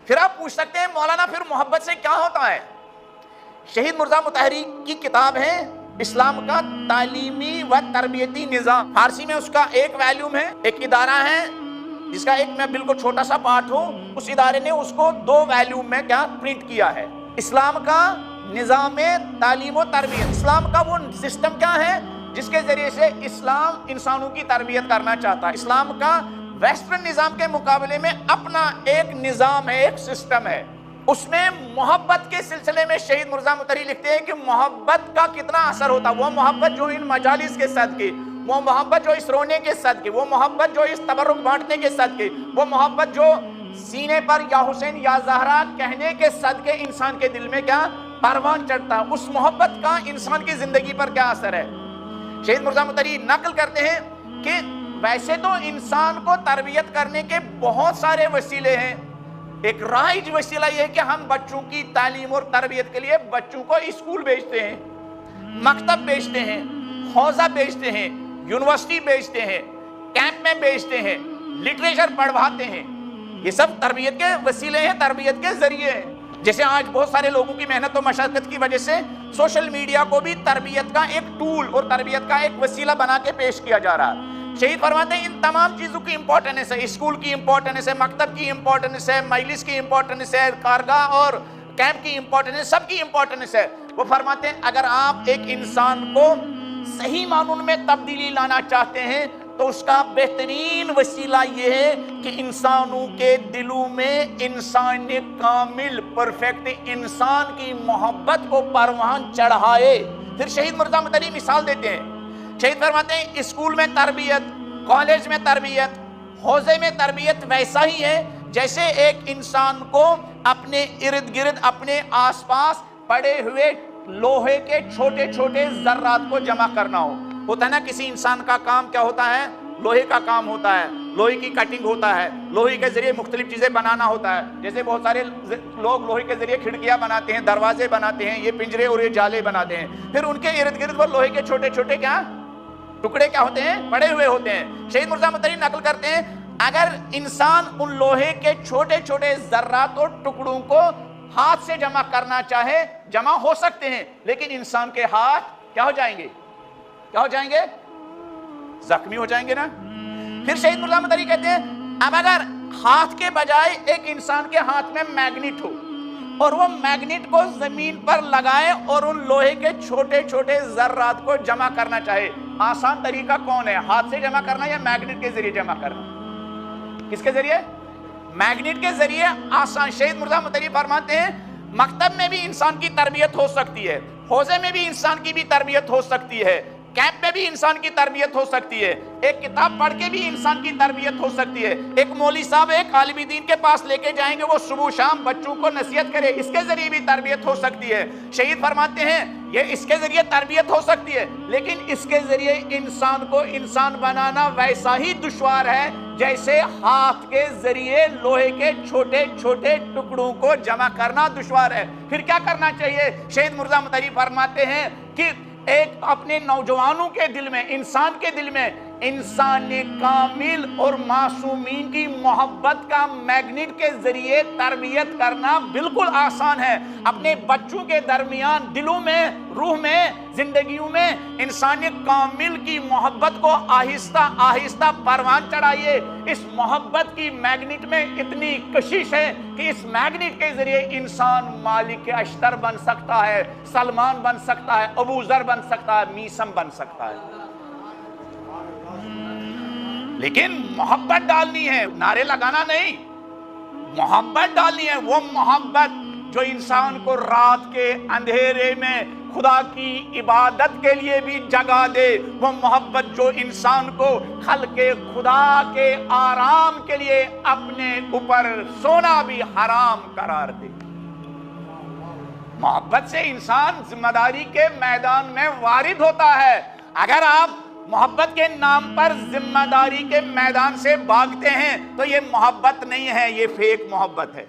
फिर आप पूछ सकते हैं मौलाना फिर मोहब्बत से क्या होता है? शहीद मिर्जा मुतहरी की किताब है इस्लाम का तालीमी व तरबियती निज़ाम, फारसी में उसका एक वॉल्यूम है। एक इदारा है जिसका एक मैं बिल्कुल छोटा सा पार्ट हूँ, उस इदारे ने उसको 2 वॉल्यूम में क्या प्रिंट किया है। इस्लाम का निज़ाम तालीम व तरबियत, इस्लाम का वो सिस्टम क्या है जिसके जरिए से इस्लाम इंसानों की तरबियत करना चाहता है। इस्लाम का वेस्टर्न निज़ाम के मुकाबले में अपना एक निज़ाम है, एक सिस्टम है। उसमें मोहब्बत के सिलसिले में शहीद मिर्जा मुतहरी लिखते हैं कि मोहब्बत का कितना असर होता है। वो मोहब्बत जो इन मजालिस के सदके, वो मोहब्बत जो इस रोने के सदके, वो मोहब्बत जो इस तबरुक बांटने के सदके, वो मोहब्बत जो सीने पर या हुसैन या ज़हरा कहने के सदके इंसान के दिल में क्या परवान चढ़ता है, उस मोहब्बत का इंसान की जिंदगी पर क्या असर है। शहीद मिर्जा मुतहरी नकल करते हैं कि वैसे तो इंसान को तरबियत करने के बहुत सारे वसीले हैं। एक राइज वसीला यह है कि हम बच्चों की तालीम और तरबियत के लिए बच्चों को स्कूल भेजते हैं, मकतब भेजते हैं, हौजा भेजते हैं, यूनिवर्सिटी भेजते हैं, कैंप में भेजते हैं, लिटरेचर पढ़वाते हैं। ये सब तरबियत के वसीले हैं, तरबियत के जरिए हैं। जैसे आज बहुत सारे लोगों की मेहनत और मशक्कत की वजह से सोशल मीडिया को भी तरबियत का एक टूल और तरबियत का एक वसीला बना के पेश किया जा रहा है। शहीद फरमाते हैं इन तमाम चीज़ों की इंपॉर्टेंस है, स्कूल की इंपॉर्टेंस है, मकतब की इंपॉर्टेंस है, मजलिस की इंपॉर्टेंस है, कारगाह और कैंप की इंपॉर्टेंस, सबकी इंपॉर्टेंस है। वो फरमाते हैं अगर आप एक इंसान को सही मानून में तब्दीली लाना चाहते हैं तो उसका बेहतरीन वसीला यह है कि इंसानों के दिलों में इंसान कामिल परफेक्ट इंसान की मोहब्बत को परवान चढ़ाए। फिर शहीद मिर्जा मुतहरी मिसाल देते हैं, शहीद फरमाते हैं स्कूल में तरबियत, कॉलेज में तरबियत, हौजे में तरबियत वैसा ही है जैसे एक इंसान को अपने इर्द गिर्द अपने आसपास पड़े हुए लोहे के छोटे छोटे जर्रात को जमा करना हो। होता है ना, किसी इंसान का काम क्या होता है, लोहे का काम होता है, लोहे की कटिंग होता है, लोहे के जरिए मुख्तलिफ चीजें बनाना होता है। जैसे बहुत सारे लोग लोहे के जरिए खिड़कियां बनाते हैं, दरवाजे बनाते हैं, ये पिंजरे और ये जाले बनाते हैं। फिर उनके इर्द गिर्द वो लोहे के छोटे छोटे क्या टुकड़े क्या होते हैं, पड़े हुए होते हैं। शहीद मिर्जा मुतहरी नकल करते हैं अगर इंसान उन लोहे के छोटे छोटे जर्रात और टुकड़ों को हाथ से जमा करना चाहे, जमा हो सकते हैं, लेकिन इंसान के हाथ क्या हो जाएंगे, क्या हो जाएंगे, जख्मी हो जाएंगे ना। फिर शहीद मिर्जा मुतहरी कहते हैं अब अगर हाथ के बजाय एक इंसान के हाथ में मैग्नेट हो और वो मैग्नेट को जमीन पर लगाए और उन लोहे के छोटे छोटे जर्रात को जमा करना चाहे, आसान तरीका कौन है, हाथ से जमा करना या मैग्नेट के जरिए जमा करना? किसके जरिए? मैग्नेट के जरिए आसान। शहीद मिर्जा मुतहरी फरमाते हैं मकतब में भी इंसान की तरबियत हो सकती है, हौजे में भी इंसान की भी तरबियत हो सकती है, कैंप में भी इंसान की तरबियत हो सकती है, एक किताब पढ़ के भी इंसान की तरबियत हो सकती है। एक मौलवी साहब एक आलिम दीन के पास लेके जाएंगे, वो सुबह शाम बच्चों को नसीहत करे, इसके जरिए भी तरबियत हो सकती है। शहीद फरमाते हैं ये इसके जरिए तरबियत हो सकती है, लेकिन इसके जरिए इंसान को इंसान बनाना वैसा ही दुश्वार है जैसे हाथ के जरिए लोहे के छोटे छोटे टुकड़ों को जमा करना दुश्वार है। फिर क्या करना चाहिए? शहीद मिर्जा मुतहरी फरमाते हैं कि एक अपने नौजवानों के दिल में, इंसान के दिल में इंसान कामिल और मासूमीन की मोहब्बत का मैग्नेट के जरिए तरबियत करना बिल्कुल आसान है। अपने बच्चों के दरमियान दिलों में, रूह में, जिंदगियों में इंसान कामिल की मोहब्बत को आहिस्ता आहिस्ता परवान चढ़ाइए। इस मोहब्बत की मैग्नेट में इतनी कशिश है कि इस मैग्नेट के जरिए इंसान मालिक अश्तर बन सकता है, सलमान बन सकता है, अबू जर बन सकता है, मीसम बन सकता है। लेकिन मोहब्बत डालनी है, नारे लगाना नहीं, मोहब्बत डालनी है। वो मोहब्बत जो इंसान को रात के अंधेरे में खुदा की इबादत के लिए भी जगा दे, वो मोहब्बत जो इंसान को खल्के खुदा के आराम के लिए अपने ऊपर सोना भी हराम करार दे। मोहब्बत से इंसान जिम्मेदारी के मैदान में वारिद होता है। अगर आप मोहब्बत के नाम पर जिम्मेदारी के मैदान से भागते हैं तो ये मोहब्बत नहीं है, ये फेक मोहब्बत है।